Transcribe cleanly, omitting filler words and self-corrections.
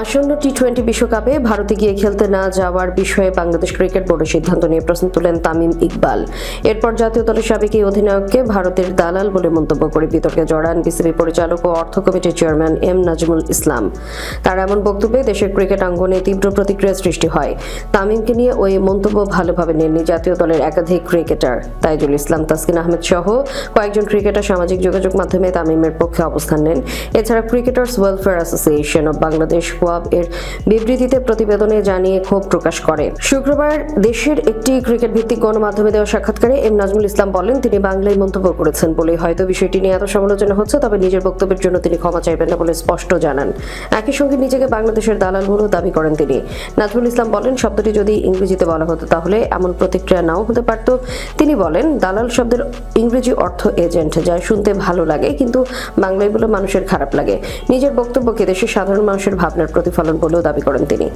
আসন্ন টি-20 বিশ্বকাপে ভারতে গিয়ে খেলতে না যাওয়ার বিষয়ে বাংলাদেশ ক্রিকেট বোর্ডের সিদ্ধান্ত নিয়ে প্রশ্ন তুলেন তামিম ইকবাল। এরপর জাতীয় দলের সাবেক এই অধিনায়ককে ভারতের দালাল বলে মন্তব্য করে বিতর্কে জড়ান বিসিবি পরিচালক ও অর্থ কমিটির চেয়ারম্যান এম নাজমুল ইসলাম। তার এমন বক্তব্যে দেশের ক্রিকেট অঙ্গনে তীব্র প্রতিক্রিয়া সৃষ্টি হয়। তামিমকে নিয়ে ওই মন্তব্য ভালোভাবে নেননি জাতীয় দলের একাধিক ক্রিকেটার। তাইজুল ইসলাম, তাসকিন আহমেদ সহ কয়েকজন ক্রিকেটার সামাজিক যোগাযোগ মাধ্যমে তামিমের পক্ষে অবস্থান নেন। এছাড়া cricketers welfare association of Bangladesh এর বিবৃতিতে প্রতিবেদনে জানিয়ে ক্ষোভ প্রকাশ করে। শুক্রবার দেশের একটি ক্রিকেট ভিত্তিক গণমাধ্যমে দেওয়া সাক্ষাৎকারে এম নাজমুল ইসলাম বলেন, তিনি বাংলায় মন্তব্য করেছেন বলেই হয়তো বিষয়টি নিয়ে এত সমালোচনা হচ্ছে, তবে নিজের বক্তব্যের জন্য তিনি ক্ষমা চাইবেন না বলে স্পষ্ট জানান। একই সঙ্গে নিজেকে বাংলাদেশের দালাল বলেও দাবি করেন তিনি। নাজমুল ইসলাম বলেন, শব্দটি যদি ইংরেজিতে বলা হতো তাহলে এমন প্রতিক্রিয়া নাও হতে পারত। তিনি বলেন, দালাল শব্দের ইংরেজি অর্থ এজেন্ট, যা শুনতে ভালো লাগে কিন্তু বাংলায় বলে মানুষের খারাপ লাগে। নিজের বক্তব্যকে দেশের সাধারণ মানুষের ভাবনার প্রতিফলন বলেও দাবি করেন তিনি।